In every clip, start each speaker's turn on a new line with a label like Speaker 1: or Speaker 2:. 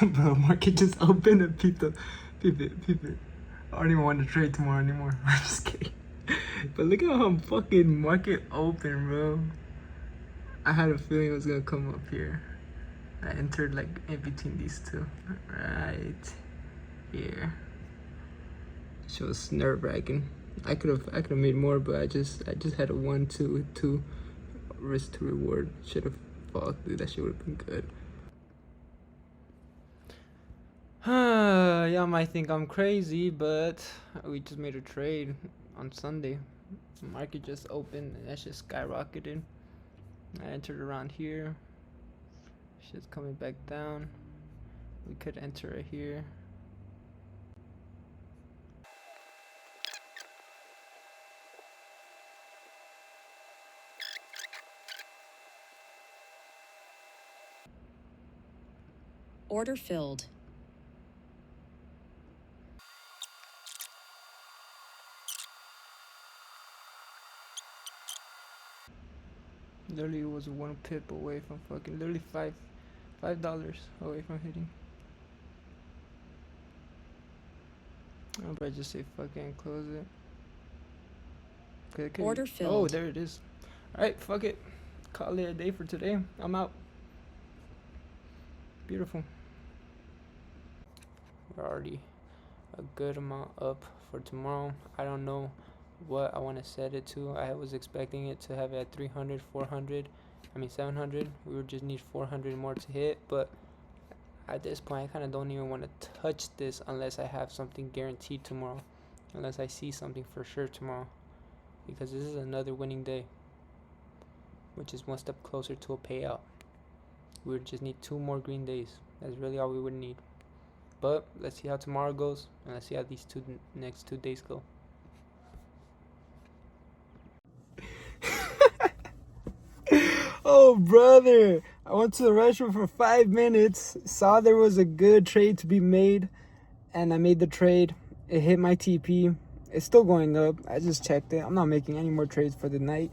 Speaker 1: Bro, market just opened and peep it. I don't even want to trade tomorrow anymore. I'm just kidding. But look at how fucking market open, bro. I had a feeling it was gonna come up here. I entered like in between these two, right here. It was nerve-wracking. I could have made more, but I just had a 1-2 risk to reward. Should have fucked, dude. That shit would have been good. Y'all might think I'm crazy, but we just made a trade on Sunday. The market just opened and that shit skyrocketed. I entered around here. Shit's coming back down. We could enter right here.
Speaker 2: Order filled.
Speaker 1: Literally was one pip away from fucking, literally $5 away from hitting. I'll probably just say fucking close it. Okay.
Speaker 2: Order filled.
Speaker 1: Oh, there it is. Alright, fuck it. Call it a day for today. I'm out. Beautiful. We're already a good amount up for tomorrow. I don't know what I want to set it to. I was expecting it to have it at 300, 400, 700. We would just need 400 more to hit, but at this point I kind of don't even want to touch this unless I have something guaranteed tomorrow, unless I see something for sure tomorrow, because this is another winning day, which is one step closer to a payout. We would just need 2 more green days. That's really all we would need. But let's see how tomorrow goes, and let's see how these next 2 days go. Oh, brother, I went to the restroom for 5 minutes, saw there was a good trade to be made, and I made the trade. It hit my TP. It's still going up. I just checked it. I'm not making any more trades for the night.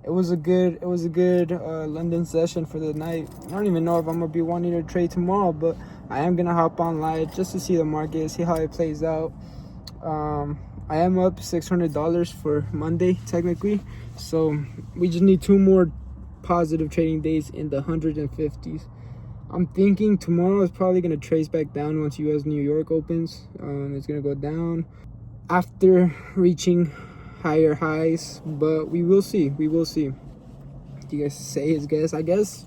Speaker 1: It was a good London session for the night. I don't even know if I'm gonna be wanting to trade tomorrow, but I am gonna hop on live just to see the market, see how it plays out. I am up $600 for Monday technically, so we just need 2 more positive trading days in the 150s. I'm thinking tomorrow is probably gonna trace back down once US New York opens. It's gonna go down after reaching higher highs, but we will see. Do you guys say his guess? I guess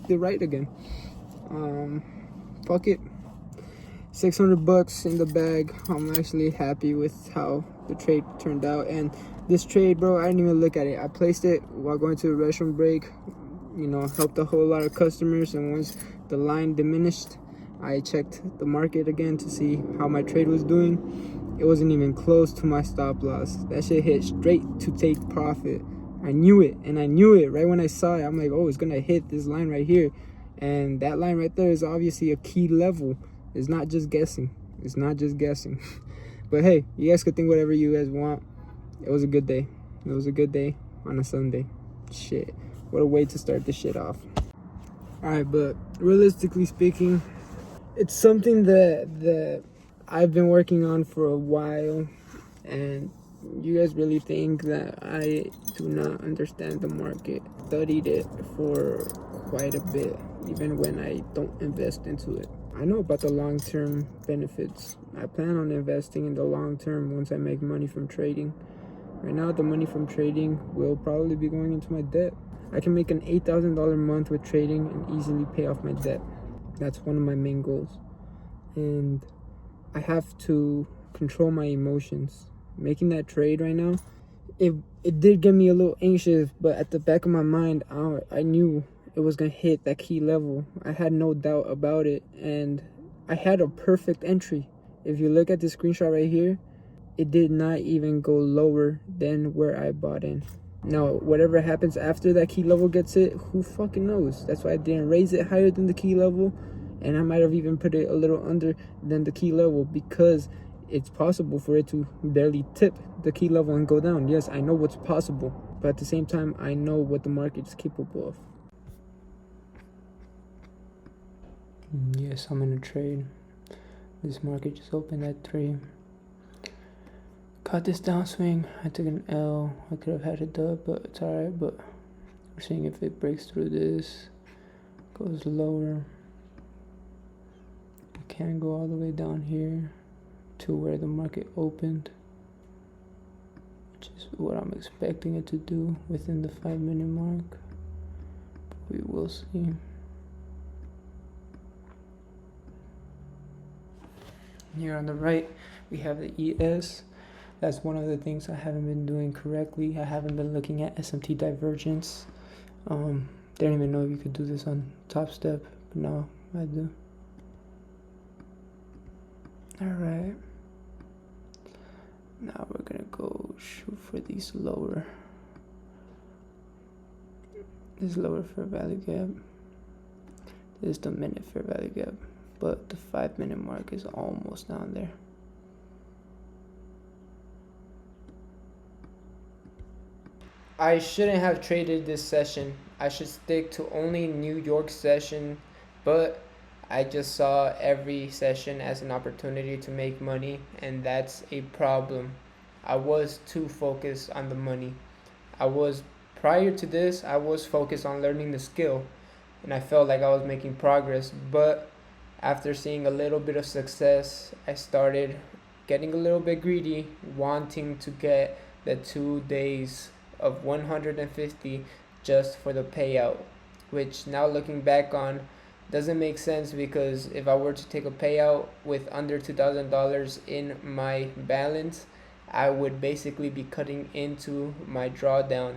Speaker 1: they're right again. Fuck it. $600 in the bag. I'm actually happy with how the trade turned out. And this trade, bro, I didn't even look at it. I placed it while going to the restroom break. Helped a whole lot of customers. And once the line diminished, I checked the market again to see how my trade was doing. It wasn't even close to my stop loss. That shit hit straight to take profit. I knew it, and I knew it right when I saw it. I'm like, oh, it's gonna hit this line right here. And that line right there is obviously a key level. It's not just guessing. But hey, you guys could think whatever you guys want. It was a good day. It was a good day on a Sunday. Shit, what a way to start this shit off. Alright, but realistically speaking, it's something that I've been working on for a while, and you guys really think that I do not understand the market. Studied it for quite a bit, even when I don't invest into it. I know about the long-term benefits. I plan on investing in the long term once I make money from trading. Right now, the money from trading will probably be going into my debt. I can make an $8,000 a month with trading and easily pay off my debt. That's one of my main goals. And I have to control my emotions. Making that trade right now, it did get me a little anxious, but at the back of my mind, I knew it was gonna hit that key level. I had no doubt about it, and I had a perfect entry. If you look at the screenshot right here, it did not even go lower than where I bought in. Now, whatever happens after that key level gets hit, who fucking knows? That's why I didn't raise it higher than the key level, and I might have even put it a little under than the key level, because it's possible for it to barely tip the key level and go down. Yes, I know what's possible, but at the same time, I know what the market is capable of. Yes, I'm in a trade. This market just opened at 3. Caught this downswing. I took an L. I could have had a dub, but it's alright. But we're seeing if it breaks through this, goes lower. It can go all the way down here to where the market opened, which is what I'm expecting it to do within the 5-minute mark. But we will see. Here on the right, we have the ES. That's one of the things I haven't been doing correctly. I haven't been looking at SMT divergence. Didn't even know you could do this on Top Step, but now I do. Alright. Now we're gonna go shoot for these lower. This lower fair value gap. This is the minute fair value gap, but the 5-minute mark is almost down there. I shouldn't have traded this session. I should stick to only New York session, but I just saw every session as an opportunity to make money, and that's a problem. I was too focused on the money. Prior to this, I was focused on learning the skill, and I felt like I was making progress, but after seeing a little bit of success, I started getting a little bit greedy, wanting to get the 2 days of 150 just for the payout, which now looking back on doesn't make sense, because if I were to take a payout with under $2,000 in my balance, I would basically be cutting into my drawdown.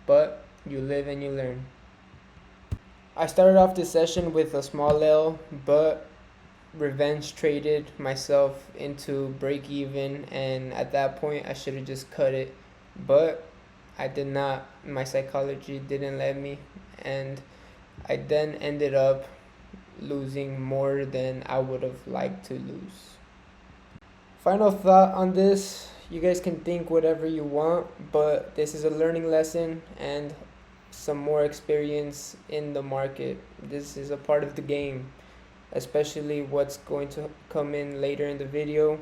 Speaker 1: But you live and you learn. I started off this session with a small L, but revenge traded myself into break even, and at that point I should have just cut it, but I did not. My psychology didn't let me, and I then ended up losing more than I would have liked to lose. Final thought on this: you guys can think whatever you want, but this is a learning lesson and some more experience in the market. This is a part of the game, especially what's going to come in later in the video.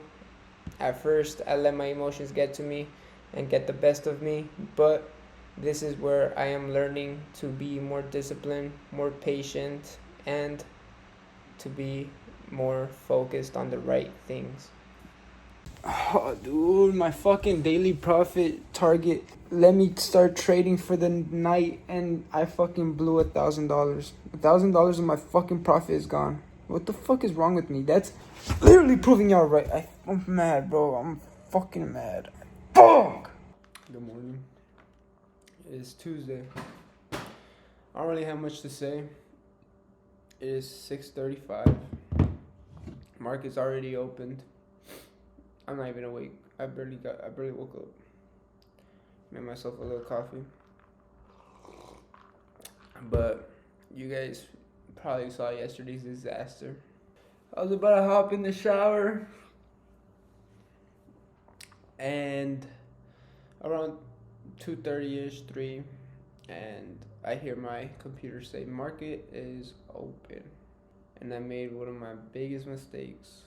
Speaker 1: At first, I let my emotions get to me and get the best of me, but this is where I am learning to be more disciplined, more patient, and to be more focused on the right things. Oh, dude, my fucking daily profit target. Let me start trading for the night, and I fucking blew $1,000. $1,000 of my fucking profit is gone. What the fuck is wrong with me? That's literally proving y'all right. I'm mad, bro. I'm fucking mad. Fuck! Good morning. It's Tuesday. I don't really have much to say. It is 6:35. Market's already opened. I'm not even awake. I barely woke up. Made myself a little coffee. But you guys probably saw yesterday's disaster. I was about to hop in the shower, and around 2:30ish, 3, and I hear my computer say market is open, and I made one of my biggest mistakes.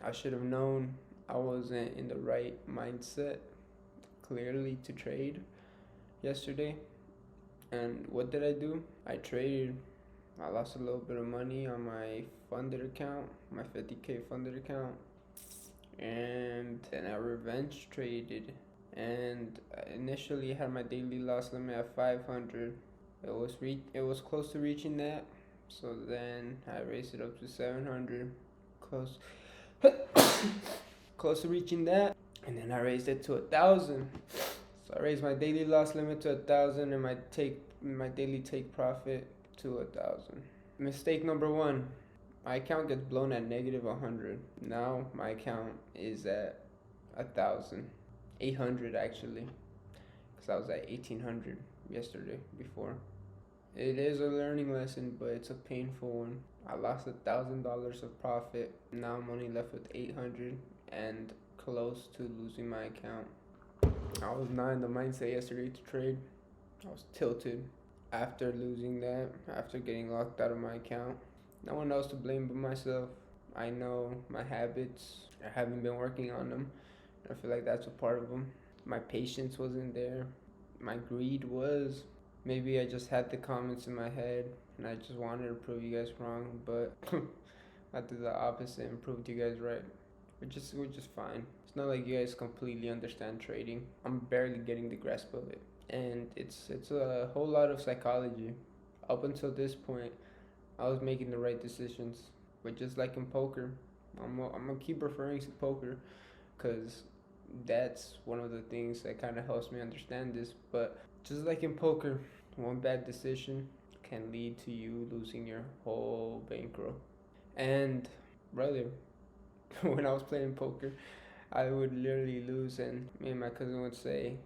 Speaker 1: I should have known I wasn't in the right mindset, clearly, to trade yesterday. And what did I do? I traded. I lost a little bit of money on my funded account, my 50K funded account, and then I revenge traded, and I initially had my daily loss limit at 500. It was close to reaching that, so then I raised it up to 700, close to reaching that, and then I raised it to 1,000. So I raised my daily loss limit to 1,000 and my daily take profit to 1,000. Mistake number 1. My account gets blown at negative 100. Now my account is at 1,000, 800 actually, because I was at 1,800 yesterday before. It is a learning lesson, but it's a painful one. I lost $1,000 of profit. Now I'm only left with 800 and close to losing my account. I was not in the mindset yesterday to trade. I was tilted. after losing that, after getting locked out of my account. No one else to blame but myself. I know my habits, I haven't been working on them. I feel like that's a part of them. My patience wasn't there. My greed was. Maybe I just had the comments in my head and I just wanted to prove you guys wrong, but I did the opposite and proved you guys right. Which is fine. It's not like you guys completely understand trading. I'm barely getting the grasp of it. And it's a whole lot of psychology. Up until this point, I was making the right decisions. But just like in poker, I'm gonna keep referring to poker because that's one of the things that kind of helps me understand this. But just like in poker, one bad decision can lead to you losing your whole bankroll. And brother, when I was playing poker, I would literally lose, and me and my cousin would say,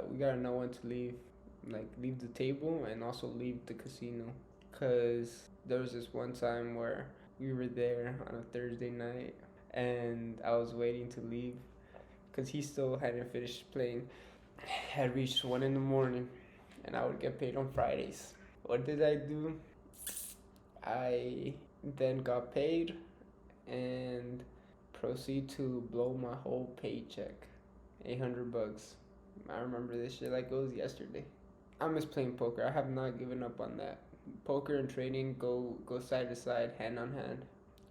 Speaker 1: "We gotta know when to leave, like leave the table and also leave the casino." Cause there was this one time where we were there on a Thursday night, and I was waiting to leave, cause he still hadn't finished playing. Had reached 1 in the morning, and I would get paid on Fridays. What did I do? I then got paid and proceed to blow my whole paycheck, $800. I remember this shit like it was yesterday. I miss playing poker. I have not given up on that. Poker and trading go side to side, hand on hand,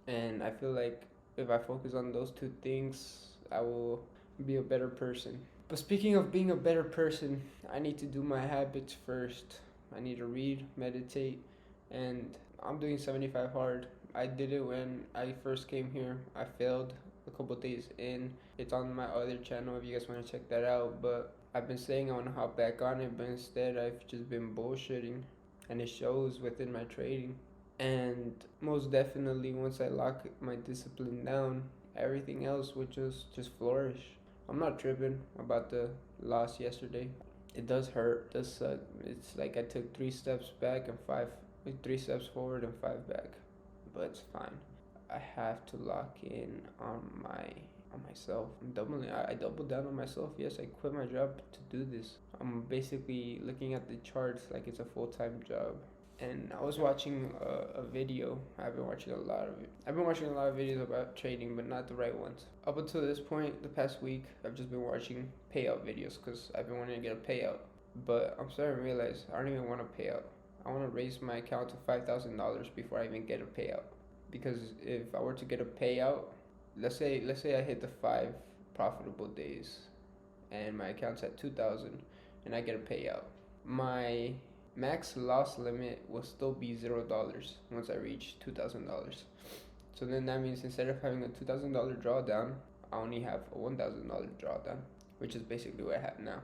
Speaker 1: and I feel like if I focus on those two things, I will be a better person. But speaking of being a better person, I need to do my habits first. I need to read, meditate, and I'm doing 75 hard. I did it when I first came here. I failed a couple days in. It's on my other channel if you guys want to check that out. But I've been saying I want to hop back on it, but instead I've just been bullshitting. And it shows within my trading. And most definitely, once I lock my discipline down, everything else would just flourish. I'm not tripping about the loss yesterday. It does hurt, it does suck. It's like I took 3 steps back and 3 steps forward and 5 back. But it's fine. I have to lock in on myself. I doubled down on myself. Yes, I quit my job to do this. I'm basically looking at the charts like it's a full-time job. And I was watching a video. I've been watching a lot of videos about trading, but not the right ones. Up until this point, the past week, I've just been watching payout videos because I've been wanting to get a payout. But I'm starting to realize I don't even want a payout. I want to raise my account to $5,000 before I even get a payout. Because if I were to get a payout, let's say I hit the 5 profitable days, and my account's at 2,000, and I get a payout. My max loss limit will still be $0 once I reach $2,000. So then that means instead of having a $2,000 drawdown, I only have a $1,000 drawdown, which is basically what I have now.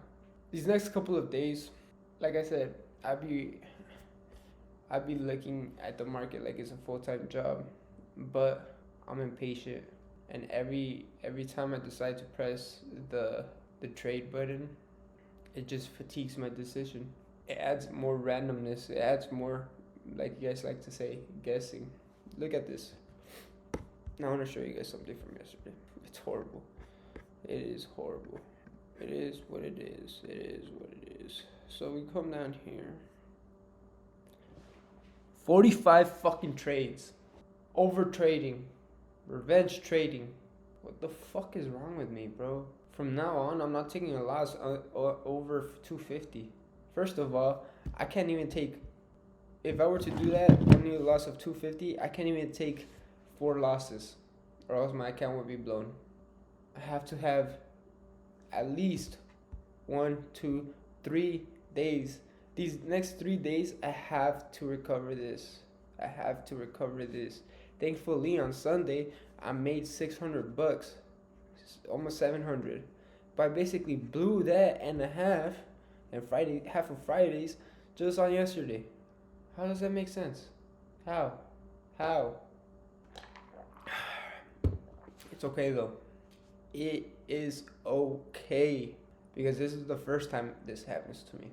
Speaker 1: These next couple of days, like I said, I'd be looking at the market like it's a full-time job, but I'm impatient, and every time I decide to press the trade button, it just fatigues my decision. It adds more randomness. It adds more, like you guys like to say, guessing. Look at this. Now I want to show you guys something from yesterday. It's horrible. It is horrible. It is what it is. It is what it is. So we come down here. 45 fucking trades. Over trading. Revenge trading. What the fuck is wrong with me, bro? From now on, I'm not taking a loss over 250. First of all, I can't even take, if I were to do that, only a loss of 250, I can't even take 4 losses, or else my account would be blown. I have to have at least 1, 2, 3 days. These next 3 days, I have to recover this. I have to recover this. Thankfully, on Sunday, I made $600, almost 700. But I basically blew that and a half, and half of Fridays, just on yesterday. How does that make sense? How? It's okay though. It is okay, because this is the first time this happens to me.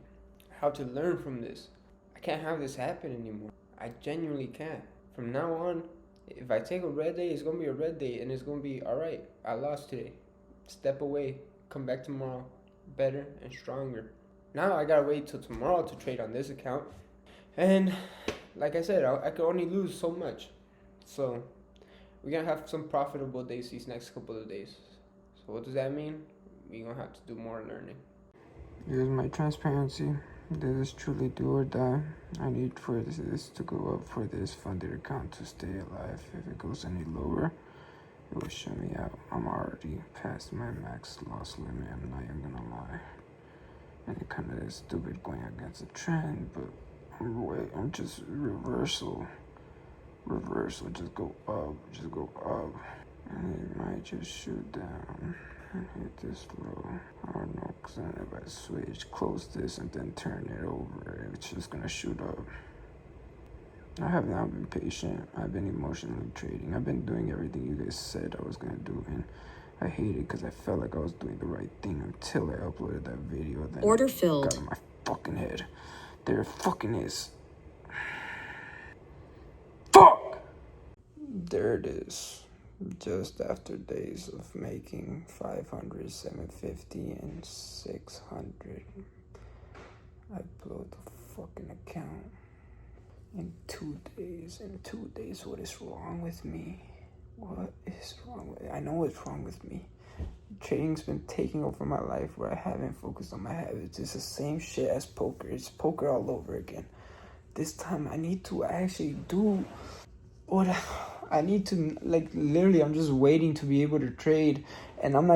Speaker 1: I have to learn from this. I can't have this happen anymore. I genuinely can't. From now on, if I take a red day, it's gonna be a red day, and it's gonna be alright. I lost today. Step away. Come back tomorrow, better and stronger. Now I gotta wait till tomorrow to trade on this account. And like I said, I could only lose so much. So we're gonna have some profitable days these next couple of days. So what does that mean? We're gonna have to do more learning. Here's my transparency. This is truly do or die. I need for this to go up for this funded account to stay alive. If it goes any lower, it will shut me out. I'm already past my max loss limit. I'm not even gonna lie. And it kind of is stupid going against the trend, but I'm just reversal, just go up, and it might just shoot down and hit this low. I don't know, because then if I switch, close this, and then turn it over, it's just gonna shoot up. I have not been patient. I've been emotionally trading. I've been doing everything you guys said I was gonna do, and I hate it because I felt like I was doing the right thing until I uploaded that video. Then
Speaker 2: Order
Speaker 1: it
Speaker 2: filled.
Speaker 1: got in my fucking head. There it fucking is. Fuck! There it is. Just after days of making 500, 750, and 600, I blew the fucking account in 2 days. In 2 days, what is wrong with me? What is wrong with me? I know what's wrong with me. Trading's been taking over my life where I haven't focused on my habits. It's the same shit as poker. It's poker all over again. This time I need to actually do what I need to, like, literally I'm just waiting to be able to trade, and I'm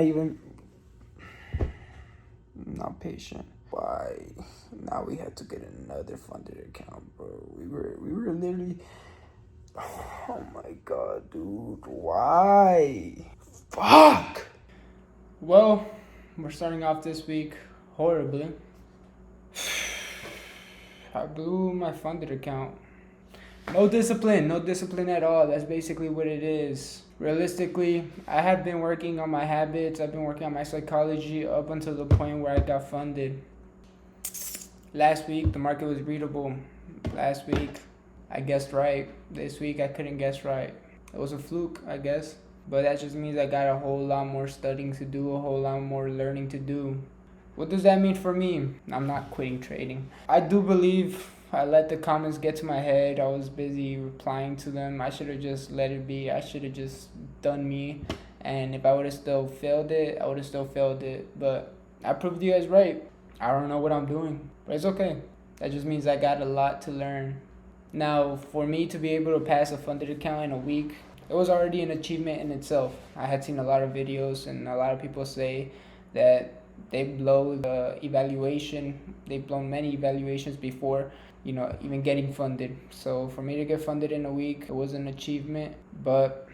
Speaker 1: not patient. Why? Now we had to get another funded account, bro. We were literally, oh my god, dude, why? Fuck! Well, we're starting off this week horribly. I blew my funded account. No discipline at all. That's basically what it is. Realistically, I have been working on my habits. I've been working on my psychology up until the point where I got funded. Last week, the market was readable. Last week, I guessed right. This week, I couldn't guess right. It was a fluke, I guess. But that just means I got a whole lot more studying to do, a whole lot more learning to do. What does that mean for me? I'm not quitting trading. I do believe I let the comments get to my head. I was busy replying to them. I should have just let it be. I should have just done me. And if I would have still failed it, I would have still failed it. But I proved you guys right. I don't know what I'm doing, but it's okay. That just means I got a lot to learn. Now, for me to be able to pass a funded account in a week, it was already an achievement in itself. I had seen a lot of videos and a lot of people say that they blow the evaluation. They've blown many evaluations before, even getting funded. So for me to get funded in a week, it was an achievement, but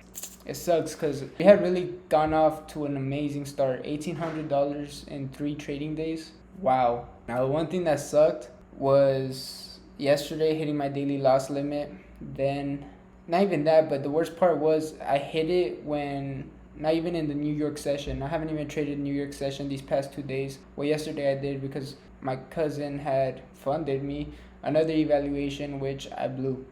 Speaker 1: it sucks because we had really gone off to an amazing start. $1,800 in 3 trading days. Wow. Now, the one thing that sucked was yesterday hitting my daily loss limit. Then, not even that, but the worst part was I hit it when, not even in the New York session. I haven't even traded New York session these past 2 days. Well, yesterday I did because my cousin had funded me another evaluation, which I blew.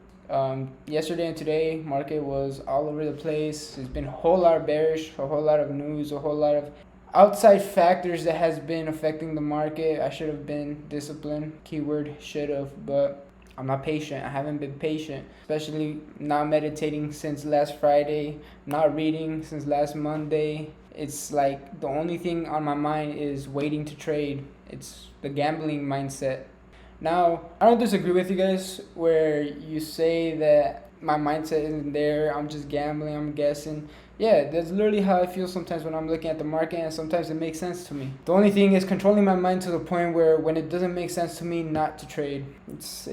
Speaker 1: Yesterday and today, market was all over the place. There's been a whole lot of bearish, a whole lot of news, a whole lot of outside factors that has been affecting the market. I should have been disciplined. Keyword should have, but I'm not patient. I haven't been patient, especially not meditating since last Friday, not reading since last Monday. It's like the only thing on my mind is waiting to trade. It's the gambling mindset. Now, I don't disagree with you guys where you say that my mindset isn't there. I'm just gambling. I'm guessing. Yeah, that's literally how I feel sometimes when I'm looking at the market, and sometimes it makes sense to me. The only thing is controlling my mind to the point where when it doesn't make sense to me not to trade. It's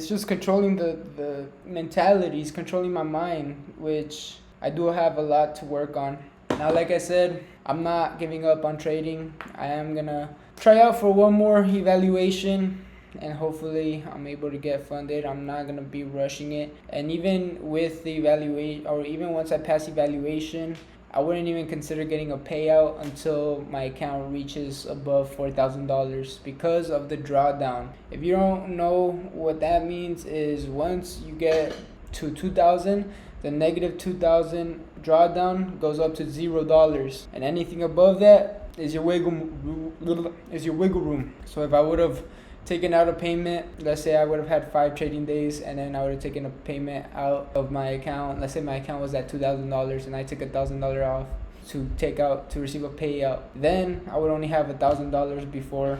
Speaker 1: just controlling the mentalities, controlling my mind, which I do have a lot to work on. Now, like I said, I'm not giving up on trading. I am gonna try out for one more evaluation, and hopefully I'm able to get funded. I'm not gonna be rushing it. And even with the evaluation, or even once I pass evaluation, I wouldn't even consider getting a payout until my account reaches above $4,000 because of the drawdown. If you don't know what that means, is once you get to 2,000, the negative 2,000 drawdown goes up to $0, and anything above that is your wiggle room. So if I would have taken out a payment, let's say I would have had 5 trading days, and then I would have taken a payment out of my account. Let's say my account was at $2,000 and I took $1,000 off to receive a payout. Then I would only have $1,000 before,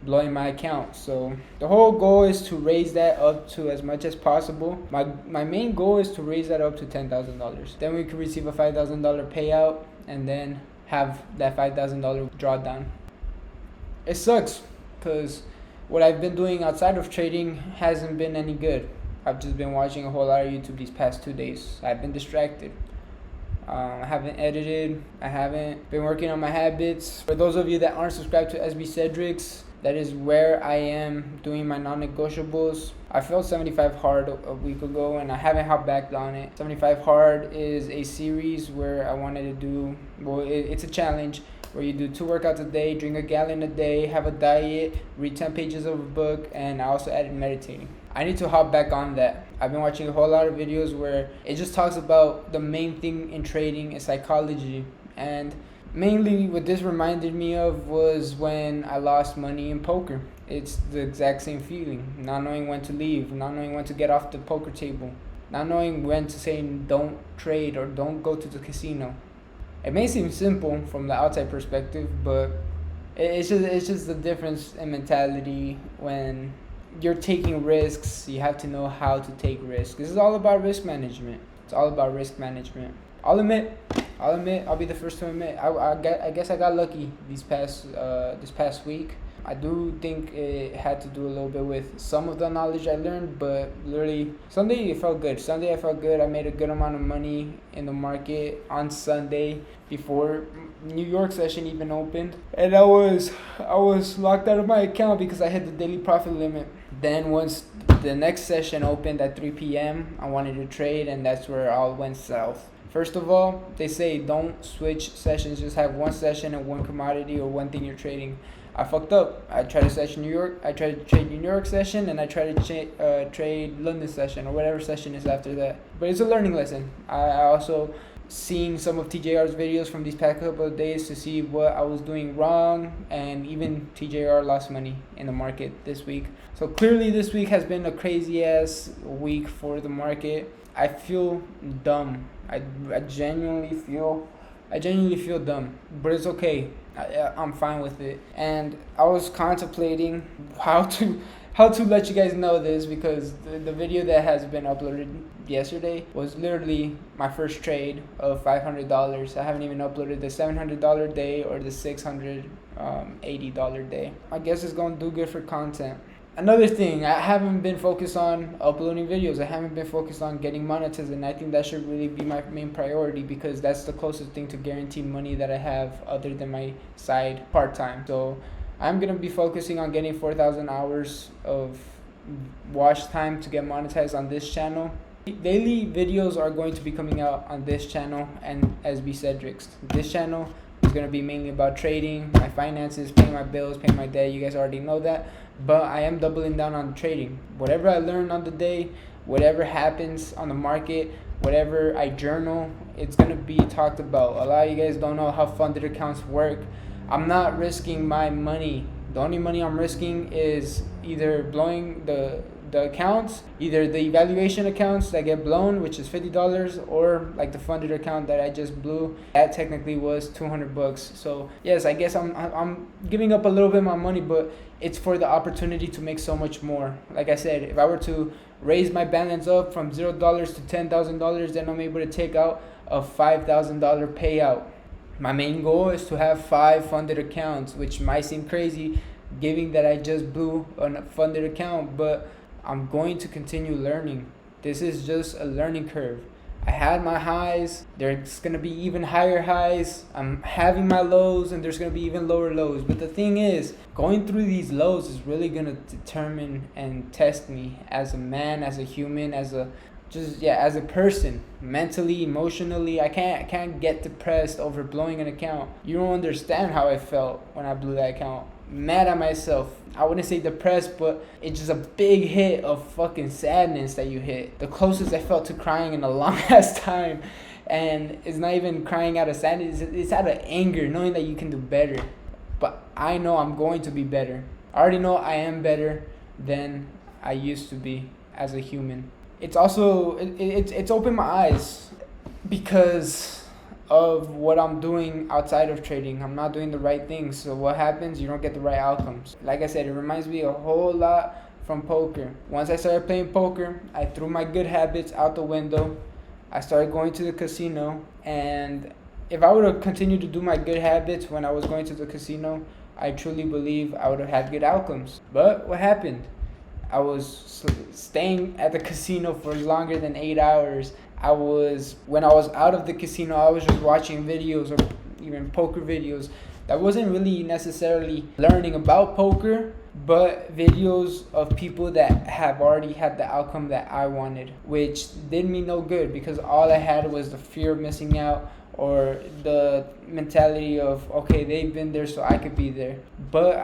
Speaker 1: blowing my account. So the whole goal is to raise that up to as much as possible. My main goal is to raise that up to $10,000. Then we could receive a $5,000 payout and then have that $5,000 drawdown. It sucks because what I've been doing outside of trading hasn't been any good. I've just been watching a whole lot of YouTube these past 2 days. I've been distracted. I haven't edited. I haven't been working on my habits. For those of you that aren't subscribed to SBCedrix, that is where I am doing my non-negotiables. I felt 75 hard a week ago and I haven't hopped back on it. 75 hard is a series where I wanted to do, it's a challenge where you do 2 workouts a day, drink a gallon a day, have a diet, read 10 pages of a book, and I also added meditating. I need to hop back on that. I've been watching a whole lot of videos where it just talks about the main thing in trading is psychology. And mainly what this reminded me of was when I lost money in poker. It's the exact same feeling. Not knowing when to leave, not knowing when to get off the poker table, not knowing when to say don't trade or don't go to the casino. It may seem simple from the outside perspective, but it's just the difference in mentality. When you're taking risks, you have to know how to take risks. This is all about risk management. It's all about risk management. I'll admit, I'll be the first to admit, I guess I got lucky this past week. I do think it had to do a little bit with some of the knowledge I learned, but literally Sunday it felt good. Sunday I felt good. I made a good amount of money in the market on Sunday before New York session even opened, and I was locked out of my account because I hit the daily profit limit. Then once the next session opened at 3 p.m., I wanted to trade, and that's where it all went south. First of all, they say don't switch sessions, just have one session and one commodity or one thing you're trading. I fucked up. I tried to session New York. I tried to trade New York session, and I tried to trade London session or whatever session is after that. But it's a learning lesson. I also seen some of TJR's videos from these past couple of days to see what I was doing wrong, and even TJR lost money in the market this week. So clearly this week has been a crazy ass week for the market. I feel dumb. I genuinely feel dumb, but it's okay. I'm fine with it. And I was contemplating how to let you guys know this, because the video that has been uploaded yesterday was literally my first trade of $500. I haven't even uploaded the $700 day or the $680 day. I guess it's gonna do good for content. Another thing, I haven't been focused on uploading videos. I haven't been focused on getting monetized, and I think that should really be my main priority, because that's the closest thing to guaranteed money that I have other than my side part-time. So I'm going to be focusing on getting 4,000 hours of watch time to get monetized on this channel. Daily videos are going to be coming out on this channel and SBCedrix. This channel is going to be mainly about trading, my finances, paying my bills, paying my debt. You guys already know that. But I am doubling down on trading. Whatever I learn on the day, whatever happens on the market, whatever I journal, it's going to be talked about. A lot of you guys don't know how funded accounts work. I'm not risking my money. The only money I'm risking is either blowing the accounts, either the evaluation accounts that get blown, which is $50, or like the funded account that I just blew. That technically was $200. So yes, I guess I'm giving up a little bit of my money, but it's for the opportunity to make so much more. Like I said, if I were to raise my balance up from $0 to $10,000, then I'm able to take out a $5,000 payout. My main goal is to have 5 funded accounts, which might seem crazy given that I just blew a funded account, but I'm going to continue learning. This is just a learning curve. I had my highs, there's going to be even higher highs. I'm having my lows, and there's going to be even lower lows. But the thing is, going through these lows is really going to determine and test me as a man, as a human, as a person, mentally, emotionally. I can't get depressed over blowing an account. You don't understand how I felt when I blew that account. Mad at myself. I wouldn't say depressed, but it's just a big hit of fucking sadness that you hit. The closest I felt to crying in a long ass time. And it's not even crying out of sadness, it's out of anger, knowing that you can do better. But I know I'm going to be better. I already know I am better than I used to be as a human. It's also, it's opened my eyes because of what I'm doing outside of trading. I'm not doing the right things. So what happens? You don't get the right outcomes. Like I said, it reminds me a whole lot from poker. Once I started playing poker, I threw my good habits out the window. I started going to the casino, and if I would have continued to do my good habits when I was going to the casino, I truly believe I would have had good outcomes. But what happened? I was staying at the casino for longer than 8 hours. When I was out of the casino, I was just watching videos or even poker videos that wasn't really necessarily learning about poker, but videos of people that have already had the outcome that I wanted, which did me no good because all I had was the fear of missing out or the mentality of, okay, they've been there so I could be there. But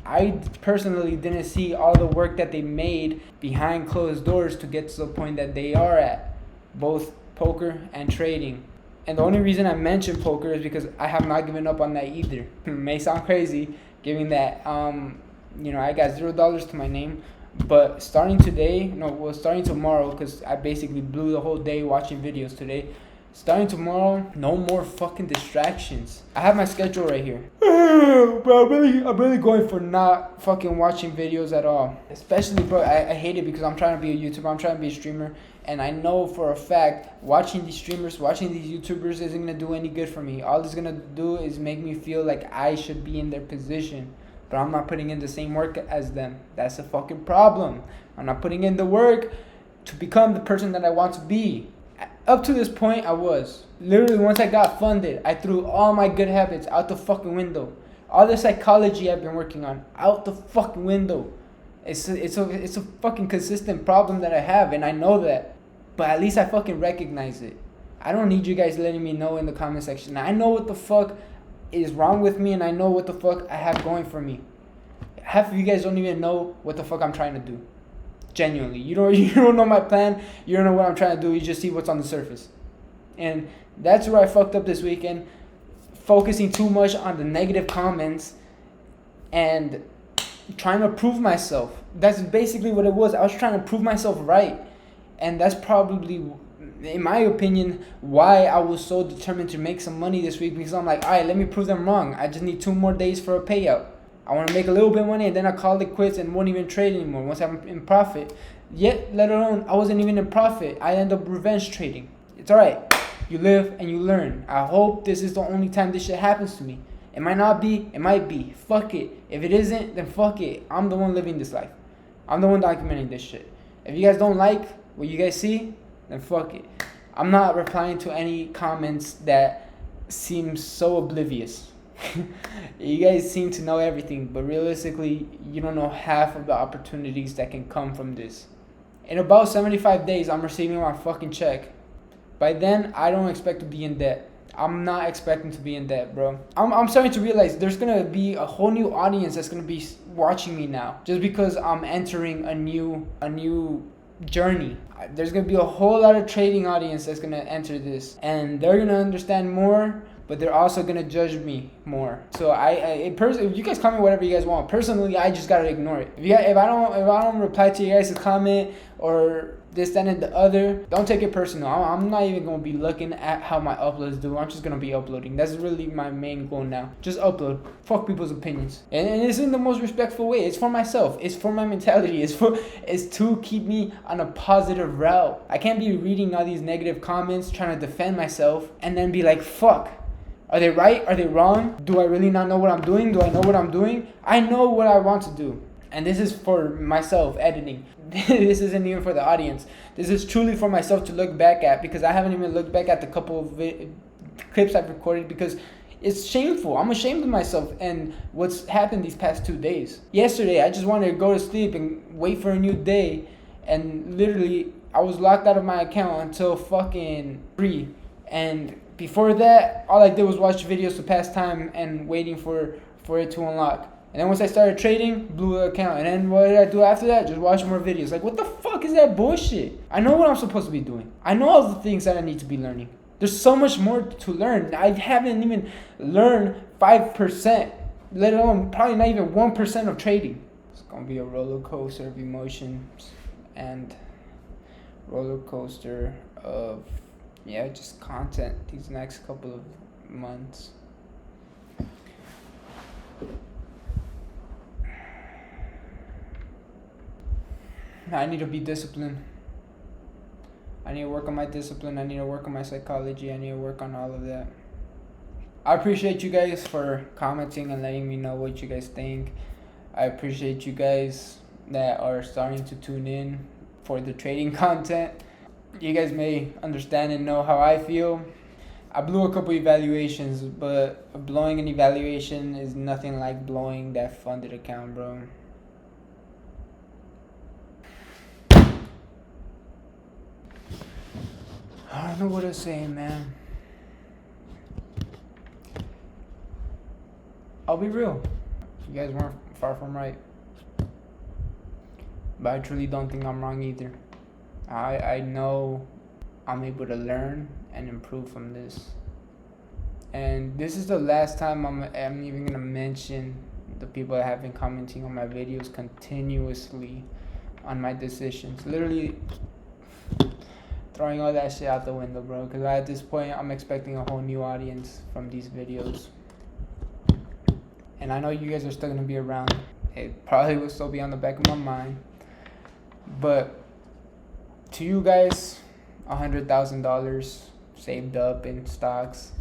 Speaker 1: I personally didn't see all the work that they made behind closed doors to get to the point that they are at, both poker and trading. And the only reason I mention poker is because I have not given up on that either. It may sound crazy, given that I got $0 to my name, but starting tomorrow, because I basically blew the whole day watching videos today. Starting tomorrow, no more fucking distractions. I have my schedule right here. Bro, I'm really going for not fucking watching videos at all. Especially, bro, I hate it because I'm trying to be a YouTuber, I'm trying to be a streamer. And I know for a fact, watching these streamers, watching these YouTubers isn't going to do any good for me. All it's going to do is make me feel like I should be in their position. But I'm not putting in the same work as them. That's a fucking problem. I'm not putting in the work to become the person that I want to be. Up to this point, I was. Literally, once I got funded, I threw all my good habits out the fucking window. All the psychology I've been working on, out the fucking window. It's a fucking consistent problem that I have, and I know that. But at least I fucking recognize it. I don't need you guys letting me know in the comment section. I know what the fuck is wrong with me, and I know what the fuck I have going for me. Half of you guys don't even know what the fuck I'm trying to do. Genuinely. You don't know my plan. You don't know what I'm trying to do. You just see what's on the surface. And that's where I fucked up this weekend. Focusing too much on the negative comments and trying to prove myself. That's basically what it was. I was trying to prove myself right. And that's probably, in my opinion, why I was so determined to make some money this week. Because I'm like, all right, let me prove them wrong. I just need 2 more days for a payout. I want to make a little bit of money and then I call it quits and won't even trade anymore once I'm in profit. Yet, let alone, I wasn't even in profit. I end up revenge trading. It's alright. You live and you learn. I hope this is the only time this shit happens to me. It might not be. It might be. Fuck it. If it isn't, then fuck it. I'm the one living this life. I'm the one documenting this shit. If you guys don't like what you guys see, then fuck it. I'm not replying to any comments that seem so oblivious. You guys seem to know everything, but realistically, you don't know half of the opportunities that can come from this. In about 75 days, I'm receiving my fucking check. By then, I don't expect to be in debt. I'm not expecting to be in debt, bro. I'm starting to realize there's gonna be a whole new audience that's gonna be watching me now, just because I'm entering a new journey. There's gonna be a whole lot of trading audience that's gonna enter this, and they're gonna understand more, but they're also gonna judge me more. So if you guys comment whatever you guys want, personally, I just gotta ignore it. If I don't reply to you guys' comment or this, that, and the other, don't take it personal. I'm not even gonna be looking at how my uploads do. I'm just gonna be uploading. That's really my main goal now. Just upload. Fuck people's opinions. And it's in the most respectful way. It's for myself. It's for my mentality. It's to keep me on a positive route. I can't be reading all these negative comments, trying to defend myself, and then be like, fuck. Are they right? Are they wrong? Do I really not know what I'm doing? Do I know what I'm doing? I know what I want to do. And this is for myself, editing. This isn't even for the audience. This is truly for myself to look back at, because I haven't even looked back at the couple of clips I've recorded because it's shameful. I'm ashamed of myself and what's happened these past 2 days. Yesterday, I just wanted to go to sleep and wait for a new day. And literally, I was locked out of my account until fucking 3. And before that, all I did was watch videos to pass time and waiting for it to unlock. And then once I started trading, blew the account. And then what did I do after that? Just watch more videos. Like, what the fuck is that bullshit? I know what I'm supposed to be doing. I know all the things that I need to be learning. There's so much more to learn. I haven't even learned 5%, let alone probably not even 1% of trading. It's gonna be a roller coaster of emotions and roller coaster of, yeah, just content these next couple of months. I need to be disciplined. I need to work on my discipline. I need to work on my psychology. I need to work on all of that. I appreciate you guys for commenting and letting me know what you guys think. I appreciate you guys that are starting to tune in for the trading content. You guys may understand and know how I feel. I blew a couple evaluations, but blowing an evaluation is nothing like blowing that funded account, bro. I don't know what to say, man. I'll be real. You guys weren't far from right. But I truly don't think I'm wrong either. I know I'm able to learn and improve from this. And this is the last time I'm even going to mention the people that have been commenting on my videos continuously on my decisions. Literally throwing all that shit out the window, bro. Because at this point, I'm expecting a whole new audience from these videos. And I know you guys are still going to be around. It probably will still be on the back of my mind. But to you guys, $100,000 saved up in stocks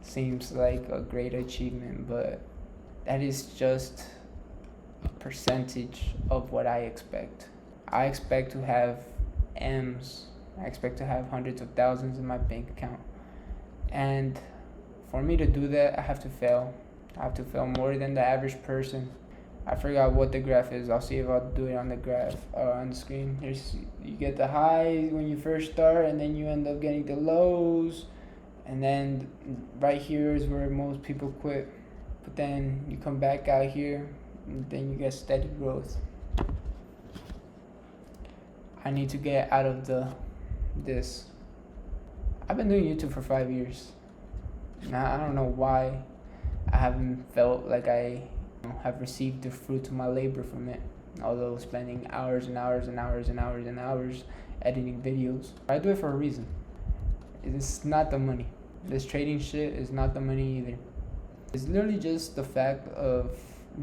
Speaker 1: seems like a great achievement. But that is just a percentage of what I expect. I expect to have M's. I expect to have hundreds of thousands in my bank account. And for me to do that, I have to fail. I have to fail more than the average person. I forgot what the graph is. I'll see if I'll do it on the graph on the screen. You get the highs when you first start, and then you end up getting the lows. And then right here is where most people quit. But then you come back out here, and then you get steady growth. I need to get out of this. I've been doing YouTube for 5 years. Now I don't know why I haven't felt like I have received the fruit of my labor from it. Although spending hours and hours and hours and hours and hours editing videos. I do it for a reason. It's not the money. This trading shit is not the money either. It's literally just the fact of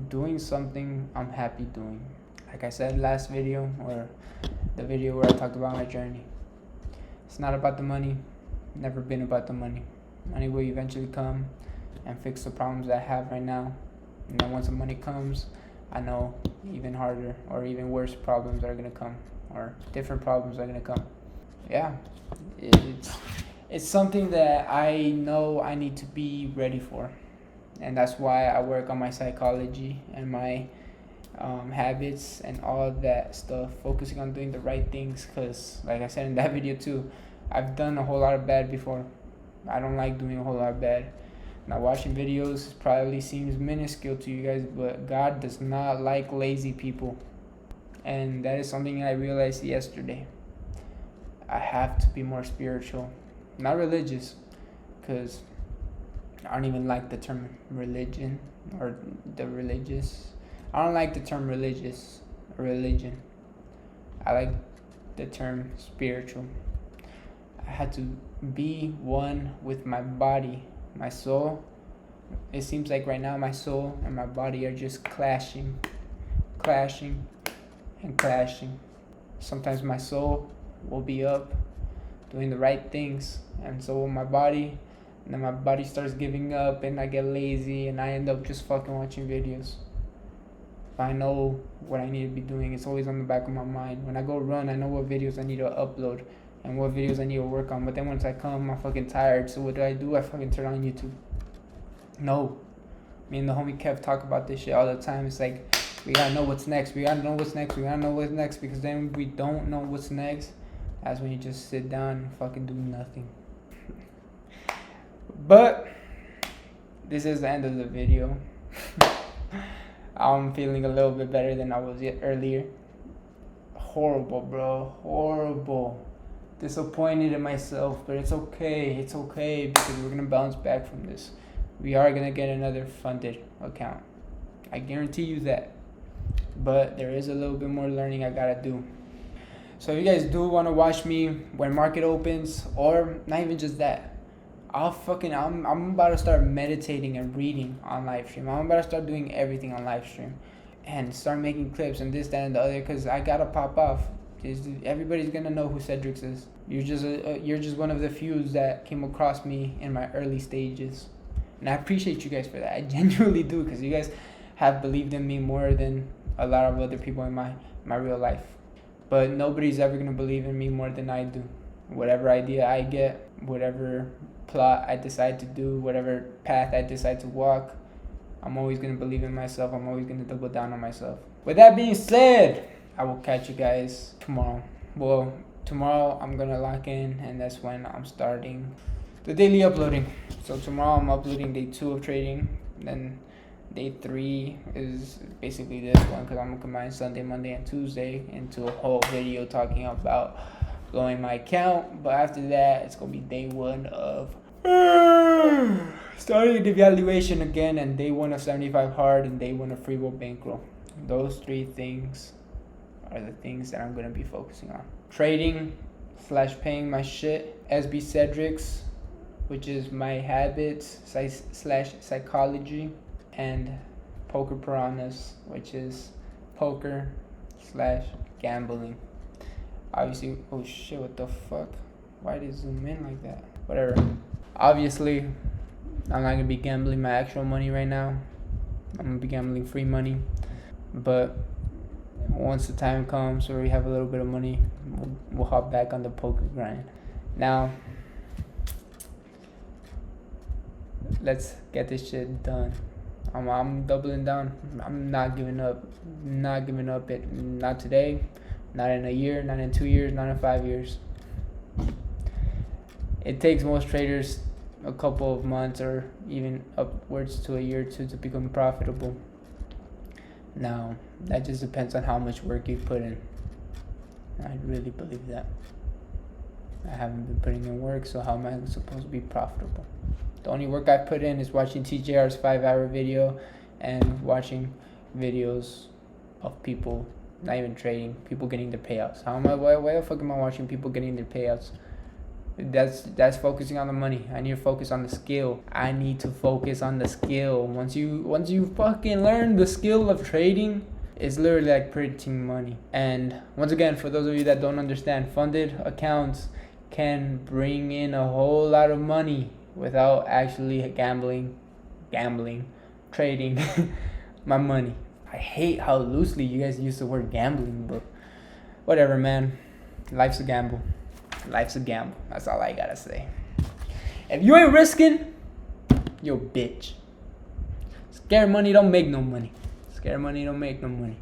Speaker 1: doing something I'm happy doing. Like I said last video, or the video where I talked about my journey. It's not about the money. Never been about the money. Money will eventually come and fix the problems that I have right now. And then once the money comes, I know even harder or even worse problems are gonna come, or different problems are gonna come. Yeah, it's something that I know I need to be ready for, and that's why I work on my psychology and my habits and all that stuff, focusing on doing the right things. Because like I said in that video too, I've done a whole lot of bad before. I don't like doing a whole lot of bad. Now watching videos probably seems minuscule to you guys, but God does not like lazy people. And that is something I realized yesterday. I have to be more spiritual, not religious, because I don't even like the term religion or the religious. I don't like the term religious or religion. I like the term spiritual. I had to be one with my body, my soul. It seems like right now my soul and my body are just clashing and clashing. Sometimes my soul will be up doing the right things, and so will my body, and then my body starts giving up and I get lazy and I end up just fucking watching videos. If I know what I need to be doing, it's always on the back of my mind. When I go run, I know what videos I need to upload and what videos I need to work on. But then once I come, I'm fucking tired. So what do? I fucking turn on YouTube. No. Me and the homie Kev talk about this shit all the time. It's like, we gotta know what's next. We gotta know what's next. We gotta know what's next. Because then we don't know what's next. That's when you just sit down and fucking do nothing. But this is the end of the video. I'm feeling a little bit better than I was earlier. Horrible, bro. Horrible. Disappointed in myself, but it's okay. It's okay because we're gonna bounce back from this. We are gonna get another funded account. I guarantee you that. But there is a little bit more learning I gotta do. So if you guys do want to watch me when market opens, or not even just that, I'm about to start meditating and reading on live stream. I'm about to start doing everything on live stream and start making clips and this, that, and the other, because I gotta pop off. Everybody's gonna know who Cedrix is. You're just one of the few that came across me in my early stages, and I appreciate you guys for that. I genuinely do, because you guys have believed in me more than a lot of other people in my real life. But nobody's ever gonna believe in me more than I do. Whatever idea I get, whatever plot I decide to do, whatever path I decide to walk, I'm always gonna believe in myself. I'm always gonna double down on myself. With that being said, I will catch you guys tomorrow. Well, tomorrow I'm gonna lock in, and that's when I'm starting the daily uploading. So tomorrow I'm uploading day 2 of trading. Then day 3 is basically this one, because I'm going to combine Sunday, Monday, and Tuesday into a whole video talking about blowing my account. But after that, it's going to be day 1 of starting the evaluation again, and day 1 of 75 hard, and day 1 of free will bankroll. Those 3 things are the things that I'm going to be focusing on. Trading / paying my shit. SBCedrix, which is my habits / psychology. And poker piranhas, which is poker / gambling. Obviously, oh shit, what the fuck? Why did it zoom in like that? Whatever. Obviously, I'm not gonna be gambling my actual money right now. I'm gonna be gambling free money. But once the time comes where we have a little bit of money, we'll hop back on the poker grind. Now, let's get this shit done. I'm doubling down. I'm not giving up. Not giving up it. Not today. Not in a year. Not in 2 years. Not in 5 years. It takes most traders a couple of months or even upwards to a year or two to become profitable. Now, that just depends on how much work you put in. I really believe that. I haven't been putting in work, so how am I supposed to be profitable? The only work I put in is watching TJR's 5-hour video and watching videos of people, not even trading, people getting their payouts. Why the fuck am I watching people getting their payouts? That's focusing on the money. I need to focus on the skill. I need to focus on the skill. Once you fucking learn the skill of trading, it's literally like printing money. And once again, for those of you that don't understand, funded accounts can bring in a whole lot of money without actually gambling, trading my money. I hate how loosely you guys use the word gambling, but whatever, man. Life's a gamble. Life's a gamble. That's all I gotta say. If you ain't risking, you're a bitch. Scared money don't make no money. Scared money don't make no money.